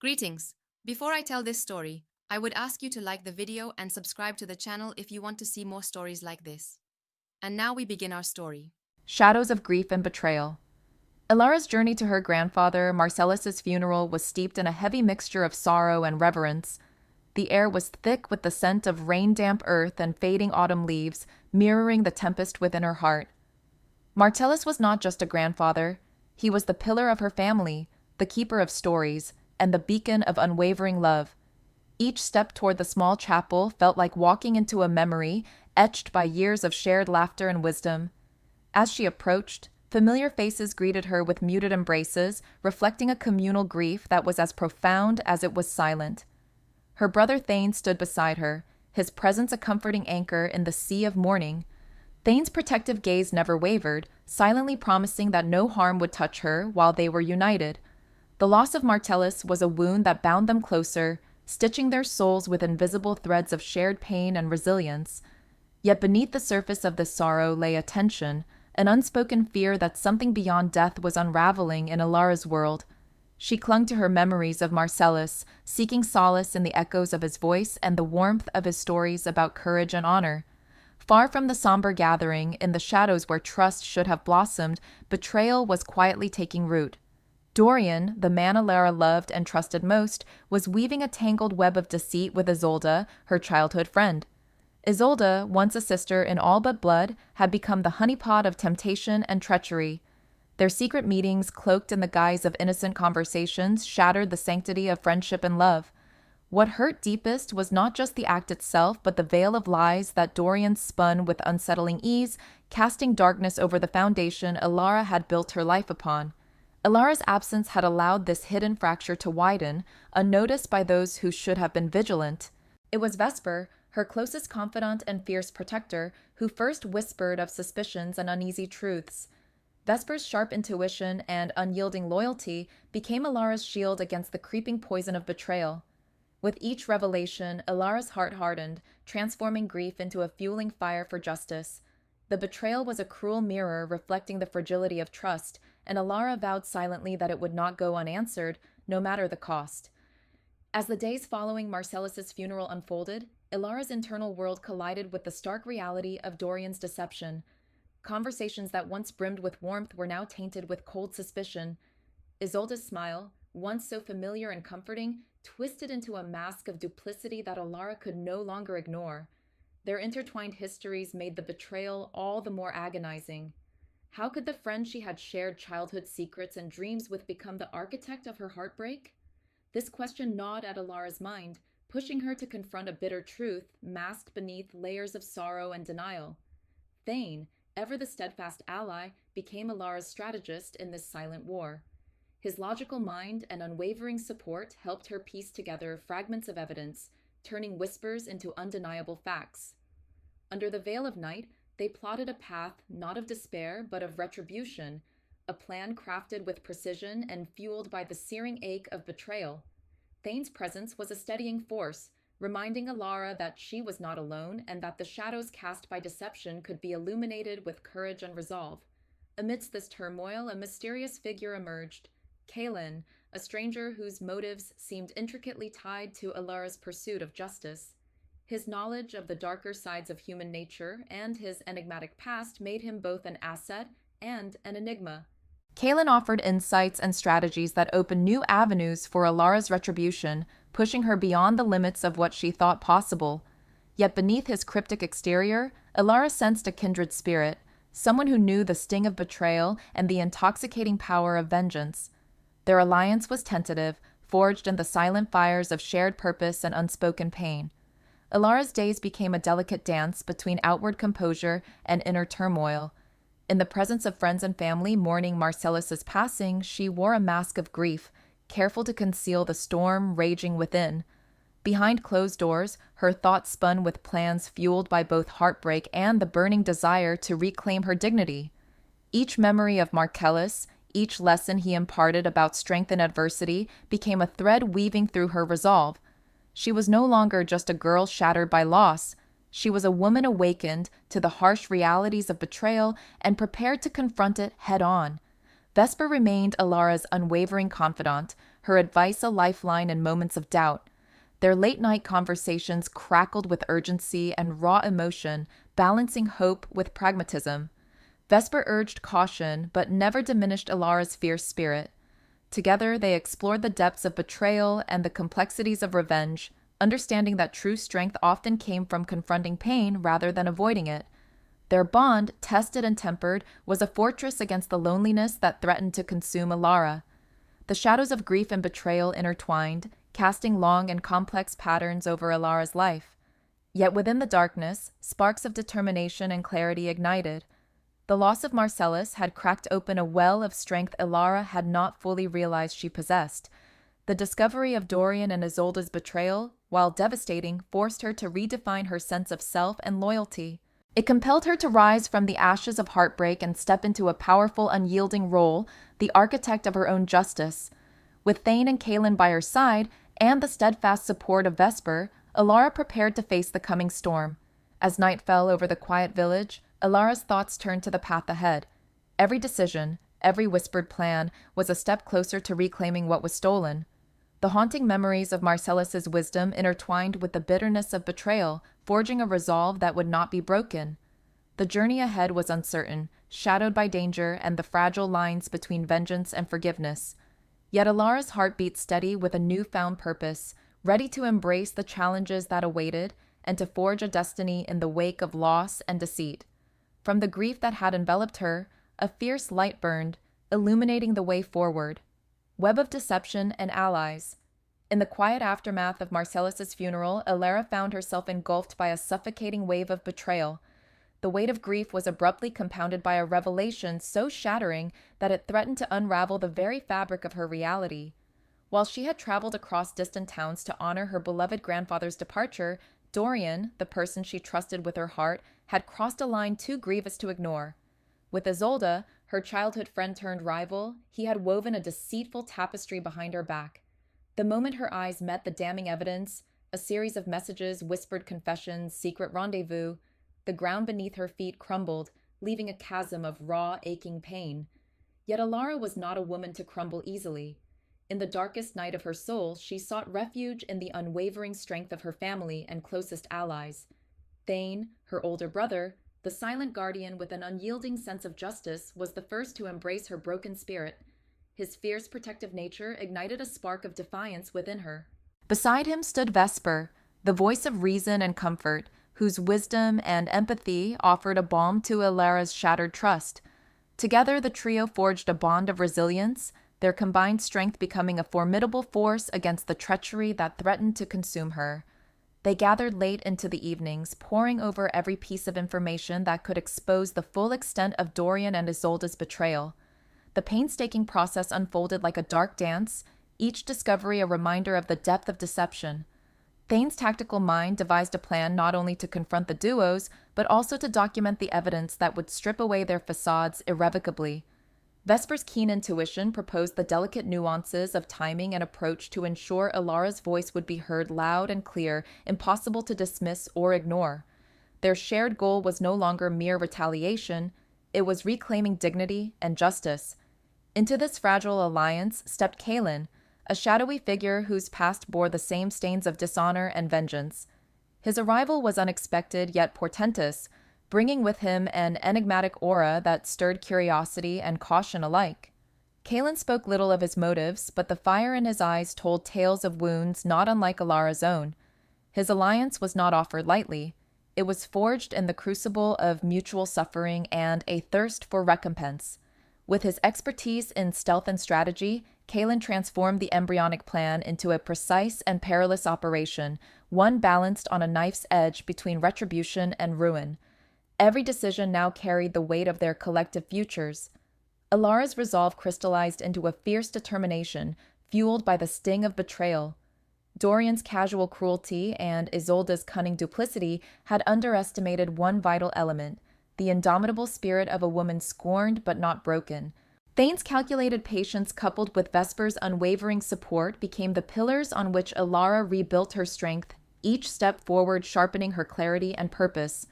Greetings! Before I tell this story, I would ask you to like the video and subscribe to the channel if you want to see more stories like this. And now we begin our story. Shadows of Grief and Betrayal. Ilara's journey to her grandfather, Marcellus's funeral, was steeped in a heavy mixture of sorrow and reverence. The air was thick with the scent of rain-damp earth and fading autumn leaves, mirroring the tempest within her heart. Marcellus was not just a grandfather. He was the pillar of her family, the keeper of stories, and the beacon of unwavering love. Each step toward the small chapel felt like walking into a memory, etched by years of shared laughter and wisdom. As she approached, familiar faces greeted her with muted embraces, reflecting a communal grief that was as profound as it was silent. Her brother Thane stood beside her, his presence a comforting anchor in the sea of mourning. Thane's protective gaze never wavered, silently promising that no harm would touch her while they were united. The loss of Martellus was a wound that bound them closer, stitching their souls with invisible threads of shared pain and resilience. Yet beneath the surface of this sorrow lay a tension, an unspoken fear that something beyond death was unraveling in Ilara's world. She clung to her memories of Marcellus, seeking solace in the echoes of his voice and the warmth of his stories about courage and honor. Far from the somber gathering, in the shadows where trust should have blossomed, betrayal was quietly taking root. Dorian, the man Ilara loved and trusted most, was weaving a tangled web of deceit with Isolde, her childhood friend. Isolde, once a sister in all but blood, had become the honeypot of temptation and treachery. Their secret meetings, cloaked in the guise of innocent conversations, shattered the sanctity of friendship and love. What hurt deepest was not just the act itself, but the veil of lies that Dorian spun with unsettling ease, casting darkness over the foundation Ilara had built her life upon. Ilara's absence had allowed this hidden fracture to widen, unnoticed by those who should have been vigilant. It was Vesper, her closest confidant and fierce protector, who first whispered of suspicions and uneasy truths. Vesper's sharp intuition and unyielding loyalty became Ilara's shield against the creeping poison of betrayal. With each revelation, Ilara's heart hardened, transforming grief into a fueling fire for justice. The betrayal was a cruel mirror reflecting the fragility of trust, and Ilara vowed silently that it would not go unanswered, no matter the cost. As the days following Marcellus's funeral unfolded, Ilara's internal world collided with the stark reality of Dorian's deception. Conversations that once brimmed with warmth were now tainted with cold suspicion. Isolde's smile, once so familiar and comforting, twisted into a mask of duplicity that Ilara could no longer ignore. Their intertwined histories made the betrayal all the more agonizing. How could the friend she had shared childhood secrets and dreams with become the architect of her heartbreak? This question gnawed at Ilara's mind, pushing her to confront a bitter truth masked beneath layers of sorrow and denial. Thane, ever the steadfast ally, became Ilara's strategist in this silent war. His logical mind and unwavering support helped her piece together fragments of evidence, turning whispers into undeniable facts. Under the veil of night, they plotted a path not of despair but of retribution, a plan crafted with precision and fueled by the searing ache of betrayal. Thane's presence was a steadying force, reminding Ilara that she was not alone and that the shadows cast by deception could be illuminated with courage and resolve. Amidst this turmoil, a mysterious figure emerged. Kalen, a stranger whose motives seemed intricately tied to Ilara's pursuit of justice. His knowledge of the darker sides of human nature and his enigmatic past made him both an asset and an enigma. Kalen offered insights and strategies that opened new avenues for Ilara's retribution, pushing her beyond the limits of what she thought possible. Yet beneath his cryptic exterior, Ilara sensed a kindred spirit, someone who knew the sting of betrayal and the intoxicating power of vengeance. Their alliance was tentative, forged in the silent fires of shared purpose and unspoken pain. Ilara's days became a delicate dance between outward composure and inner turmoil. In the presence of friends and family mourning Marcellus's passing, she wore a mask of grief, careful to conceal the storm raging within. Behind closed doors, her thoughts spun with plans fueled by both heartbreak and the burning desire to reclaim her dignity. Each memory of Marcellus, each lesson he imparted about strength in adversity, became a thread weaving through her resolve. She was no longer just a girl shattered by loss. She was a woman awakened to the harsh realities of betrayal and prepared to confront it head-on. Vesper remained Ilara's unwavering confidant, her advice a lifeline in moments of doubt. Their late-night conversations crackled with urgency and raw emotion, balancing hope with pragmatism. Vesper urged caution, but never diminished Ilara's fierce spirit. Together, they explored the depths of betrayal and the complexities of revenge, understanding that true strength often came from confronting pain rather than avoiding it. Their bond, tested and tempered, was a fortress against the loneliness that threatened to consume Ilara. The shadows of grief and betrayal intertwined, casting long and complex patterns over Ilara's life. Yet within the darkness, sparks of determination and clarity ignited. The loss of Marcellus had cracked open a well of strength Ilara had not fully realized she possessed. The discovery of Dorian and Isolde's betrayal, while devastating, forced her to redefine her sense of self and loyalty. It compelled her to rise from the ashes of heartbreak and step into a powerful, unyielding role, the architect of her own justice. With Thane and Kaelin by her side, and the steadfast support of Vesper, Ilara prepared to face the coming storm. As night fell over the quiet village, Ilara's thoughts turned to the path ahead. Every decision, every whispered plan, was a step closer to reclaiming what was stolen. The haunting memories of Marcellus's wisdom intertwined with the bitterness of betrayal, forging a resolve that would not be broken. The journey ahead was uncertain, shadowed by danger and the fragile lines between vengeance and forgiveness. Yet Ilara's heart beat steady with a newfound purpose, ready to embrace the challenges that awaited and to forge a destiny in the wake of loss and deceit. From the grief that had enveloped her, a fierce light burned, illuminating the way forward. Web of deception and allies. In the quiet aftermath of Marcellus's funeral, Ilara found herself engulfed by a suffocating wave of betrayal. The weight of grief was abruptly compounded by a revelation so shattering that it threatened to unravel the very fabric of her reality. While she had traveled across distant towns to honor her beloved grandfather's departure, Dorian, the person she trusted with her heart, had crossed a line too grievous to ignore. With Isolde, her childhood friend turned rival, he had woven a deceitful tapestry behind her back. The moment her eyes met the damning evidence, a series of messages, whispered confessions, secret rendezvous, the ground beneath her feet crumbled, leaving a chasm of raw, aching pain. Yet Ilara was not a woman to crumble easily. In the darkest night of her soul, she sought refuge in the unwavering strength of her family and closest allies. Thane, her older brother, the silent guardian with an unyielding sense of justice, was the first to embrace her broken spirit. His fierce protective nature ignited a spark of defiance within her. Beside him stood Vesper, the voice of reason and comfort, whose wisdom and empathy offered a balm to Ilara's shattered trust. Together, the trio forged a bond of resilience, their combined strength becoming a formidable force against the treachery that threatened to consume her. They gathered late into the evenings, poring over every piece of information that could expose the full extent of Dorian and Isolde's betrayal. The painstaking process unfolded like a dark dance, each discovery a reminder of the depth of deception. Thane's tactical mind devised a plan not only to confront the duos, but also to document the evidence that would strip away their facades irrevocably. Vesper's keen intuition proposed the delicate nuances of timing and approach to ensure Ilara's voice would be heard loud and clear, impossible to dismiss or ignore. Their shared goal was no longer mere retaliation, it was reclaiming dignity and justice. Into this fragile alliance stepped Kaelin, a shadowy figure whose past bore the same stains of dishonor and vengeance. His arrival was unexpected yet portentous, bringing with him an enigmatic aura that stirred curiosity and caution alike. Kaelin spoke little of his motives, but the fire in his eyes told tales of wounds not unlike Ilara's own. His alliance was not offered lightly. It was forged in the crucible of mutual suffering and a thirst for recompense. With his expertise in stealth and strategy, Kaelin transformed the embryonic plan into a precise and perilous operation, one balanced on a knife's edge between retribution and ruin. Every decision now carried the weight of their collective futures. Ilara's resolve crystallized into a fierce determination, fueled by the sting of betrayal. Dorian's casual cruelty and Isolde's cunning duplicity had underestimated one vital element, the indomitable spirit of a woman scorned but not broken. Thane's calculated patience coupled with Vesper's unwavering support became the pillars on which Ilara rebuilt her strength, each step forward sharpening her clarity and purpose.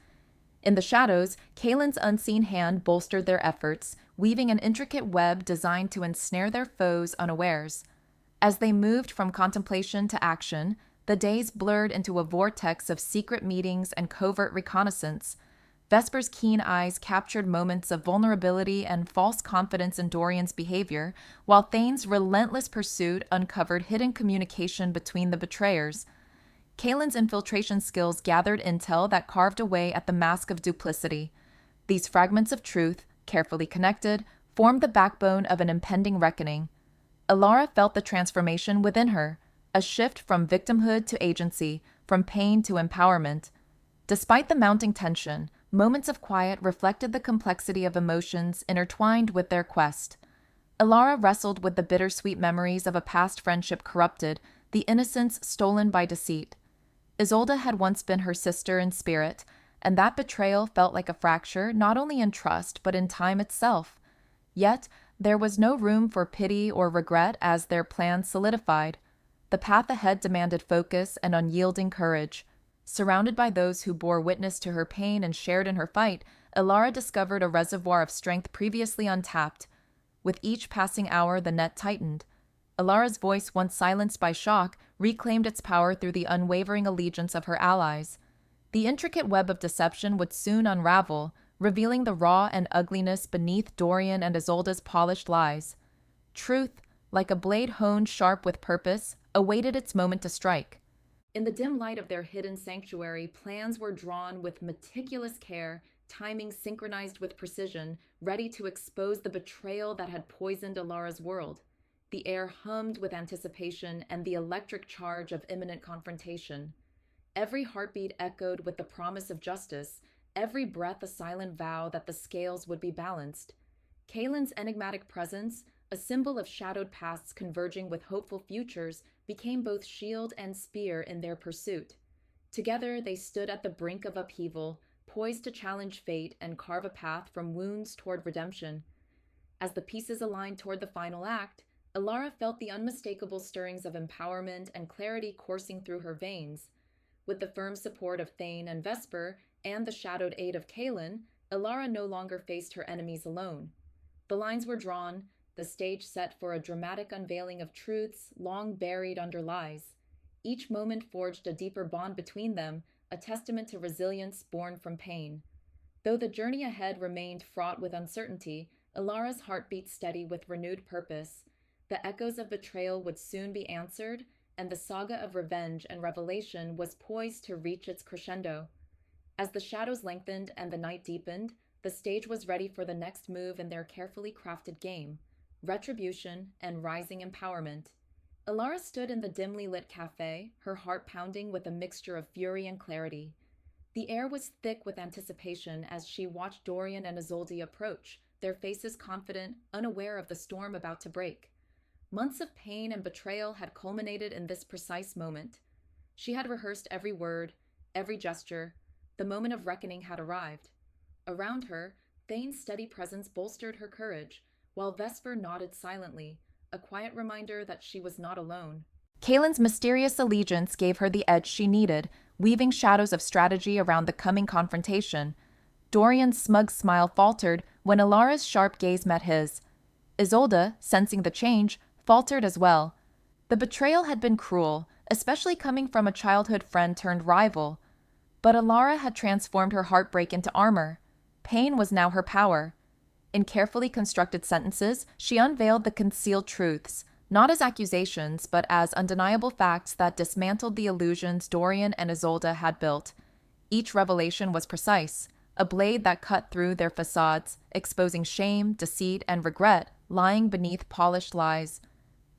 In the shadows, Kaelin's unseen hand bolstered their efforts, weaving an intricate web designed to ensnare their foes unawares. As they moved from contemplation to action, the days blurred into a vortex of secret meetings and covert reconnaissance. Vesper's keen eyes captured moments of vulnerability and false confidence in Dorian's behavior, while Thane's relentless pursuit uncovered hidden communication between the betrayers. Kaelin's infiltration skills gathered intel that carved away at the mask of duplicity. These fragments of truth, carefully connected, formed the backbone of an impending reckoning. Alara felt the transformation within her, a shift from victimhood to agency, from pain to empowerment. Despite the mounting tension, moments of quiet reflected the complexity of emotions intertwined with their quest. Alara wrestled with the bittersweet memories of a past friendship corrupted, the innocence stolen by deceit. Isolde had once been her sister in spirit, and that betrayal felt like a fracture not only in trust but in time itself. Yet, there was no room for pity or regret as their plans solidified. The path ahead demanded focus and unyielding courage. Surrounded by those who bore witness to her pain and shared in her fight, Alara discovered a reservoir of strength previously untapped. With each passing hour, the net tightened. Alara's voice, once silenced by shock, reclaimed its power through the unwavering allegiance of her allies. The intricate web of deception would soon unravel, revealing the raw and ugliness beneath Dorian and Isolde's polished lies. Truth, like a blade honed sharp with purpose, awaited its moment to strike. In the dim light of their hidden sanctuary, plans were drawn with meticulous care, timing synchronized with precision, ready to expose the betrayal that had poisoned Alara's world. The air hummed with anticipation and the electric charge of imminent confrontation. Every heartbeat echoed with the promise of justice, every breath a silent vow that the scales would be balanced. Kaelin's enigmatic presence, a symbol of shadowed pasts converging with hopeful futures, became both shield and spear in their pursuit. Together, they stood at the brink of upheaval, poised to challenge fate and carve a path from wounds toward redemption. As the pieces aligned toward the final act, Alara felt the unmistakable stirrings of empowerment and clarity coursing through her veins. With the firm support of Thane and Vesper and the shadowed aid of Kaelin, Alara no longer faced her enemies alone. The lines were drawn, the stage set for a dramatic unveiling of truths long buried under lies. Each moment forged a deeper bond between them, a testament to resilience born from pain. Though the journey ahead remained fraught with uncertainty, Alara's heart beat steady with renewed purpose. The echoes of betrayal would soon be answered, and the saga of revenge and revelation was poised to reach its crescendo. As the shadows lengthened and the night deepened, the stage was ready for the next move in their carefully crafted game: retribution and rising empowerment. Alara stood in the dimly lit cafe, her heart pounding with a mixture of fury and clarity. The air was thick with anticipation as she watched Dorian and Isolde approach, their faces confident, unaware of the storm about to break. Months of pain and betrayal had culminated in this precise moment. She had rehearsed every word, every gesture. The moment of reckoning had arrived. Around her, Thane's steady presence bolstered her courage, while Vesper nodded silently, a quiet reminder that she was not alone. Kaelin's mysterious allegiance gave her the edge she needed, weaving shadows of strategy around the coming confrontation. Dorian's smug smile faltered when Alara's sharp gaze met his. Isolde, sensing the change, faltered as well. The betrayal had been cruel, especially coming from a childhood friend turned rival. But Alara had transformed her heartbreak into armor. Pain was now her power. In carefully constructed sentences, she unveiled the concealed truths, not as accusations, but as undeniable facts that dismantled the illusions Dorian and Isolde had built. Each revelation was precise, a blade that cut through their facades, exposing shame, deceit, and regret lying beneath polished lies.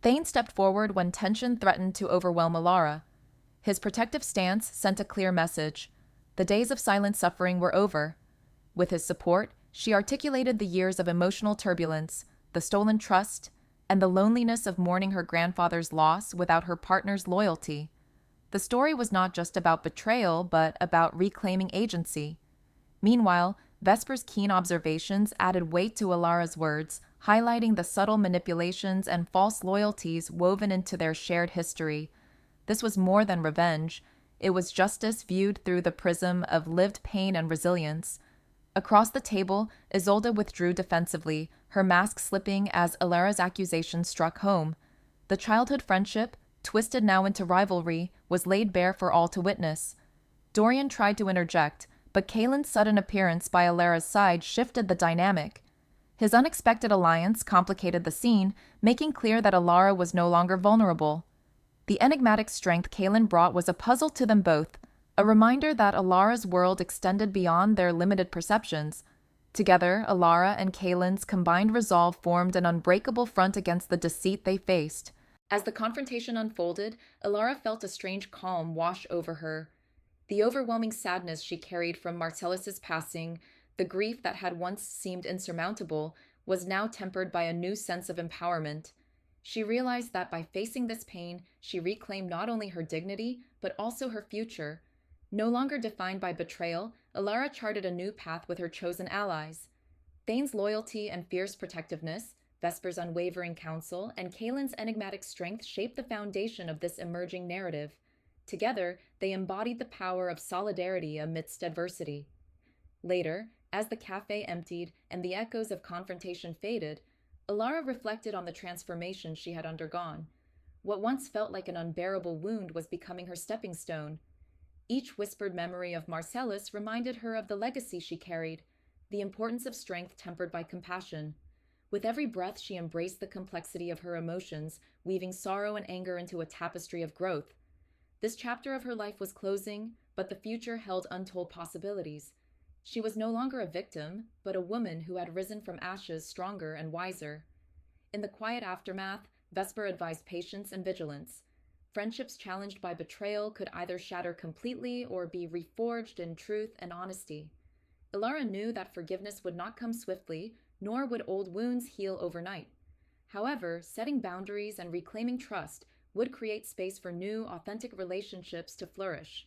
Thane stepped forward when tension threatened to overwhelm Alara. His protective stance sent a clear message. The days of silent suffering were over. With his support, she articulated the years of emotional turbulence, the stolen trust, and the loneliness of mourning her grandfather's loss without her partner's loyalty. The story was not just about betrayal, but about reclaiming agency. Meanwhile, Vesper's keen observations added weight to Alara's words, highlighting the subtle manipulations and false loyalties woven into their shared history. This was more than revenge. It was justice viewed through the prism of lived pain and resilience. Across the table, Isolde withdrew defensively, her mask slipping as Alara's accusation struck home. The childhood friendship, twisted now into rivalry, was laid bare for all to witness. Dorian tried to interject, but Kaelin's sudden appearance by Alara's side shifted the dynamic. His unexpected alliance complicated the scene, making clear that Alara was no longer vulnerable. The enigmatic strength Kaelin brought was a puzzle to them both, a reminder that Alara's world extended beyond their limited perceptions. Together, Alara and Kaelin's combined resolve formed an unbreakable front against the deceit they faced. As the confrontation unfolded, Alara felt a strange calm wash over her. The overwhelming sadness she carried from Marcellus's passing, the grief that had once seemed insurmountable, was now tempered by a new sense of empowerment. She realized that by facing this pain, she reclaimed not only her dignity, but also her future. No longer defined by betrayal, Alara charted a new path with her chosen allies. Thane's loyalty and fierce protectiveness, Vesper's unwavering counsel, and Kaelin's enigmatic strength shaped the foundation of this emerging narrative. Together, they embodied the power of solidarity amidst adversity. Later, as the cafe emptied and the echoes of confrontation faded, Alara reflected on the transformation she had undergone. What once felt like an unbearable wound was becoming her stepping stone. Each whispered memory of Marcellus reminded her of the legacy she carried, the importance of strength tempered by compassion. With every breath, she embraced the complexity of her emotions, weaving sorrow and anger into a tapestry of growth. This chapter of her life was closing, but the future held untold possibilities. She was no longer a victim, but a woman who had risen from ashes stronger and wiser. In the quiet aftermath, Vesper advised patience and vigilance. Friendships challenged by betrayal could either shatter completely or be reforged in truth and honesty. Alara knew that forgiveness would not come swiftly, nor would old wounds heal overnight. However, setting boundaries and reclaiming trust would create space for new, authentic relationships to flourish.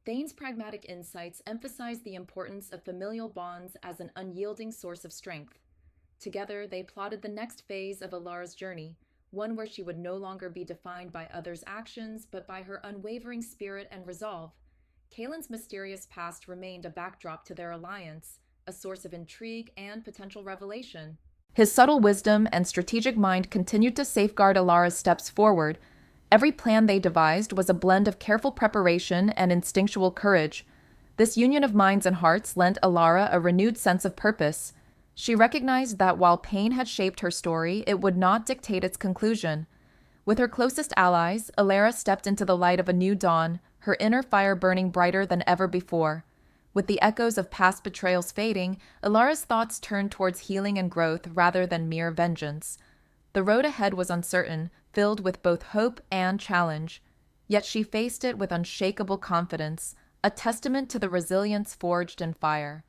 Thane's pragmatic insights emphasized the importance of familial bonds as an unyielding source of strength. Together, they plotted the next phase of Alara's journey, one where she would no longer be defined by others' actions, but by her unwavering spirit and resolve. Kaelin's mysterious past remained a backdrop to their alliance, a source of intrigue and potential revelation. His subtle wisdom and strategic mind continued to safeguard Alara's steps forward. Every plan they devised was a blend of careful preparation and instinctual courage. This union of minds and hearts lent Alara a renewed sense of purpose. She recognized that while pain had shaped her story, it would not dictate its conclusion. With her closest allies, Alara stepped into the light of a new dawn, her inner fire burning brighter than ever before. With the echoes of past betrayals fading, Alara's thoughts turned towards healing and growth rather than mere vengeance. The road ahead was uncertain, filled with both hope and challenge. Yet she faced it with unshakable confidence, a testament to the resilience forged in fire.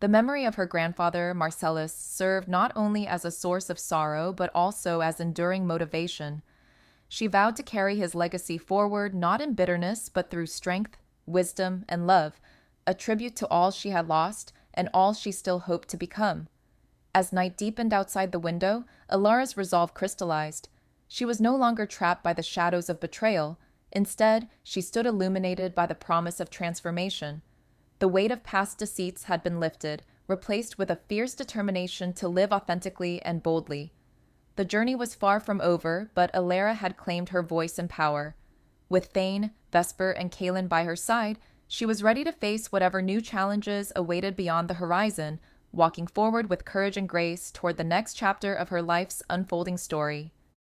The memory of her grandfather, Marcellus, served not only as a source of sorrow but also as enduring motivation. She vowed to carry his legacy forward not in bitterness but through strength, wisdom, and love, a tribute to all she had lost and all she still hoped to become. As night deepened outside the window, Alara's resolve crystallized. She was no longer trapped by the shadows of betrayal. Instead, she stood illuminated by the promise of transformation. The weight of past deceits had been lifted, replaced with a fierce determination to live authentically and boldly. The journey was far from over, but Alara had claimed her voice and power. With Thane, Vesper, and Kaelin by her side, she was ready to face whatever new challenges awaited beyond the horizon, walking forward with courage and grace toward the next chapter of her life's unfolding story.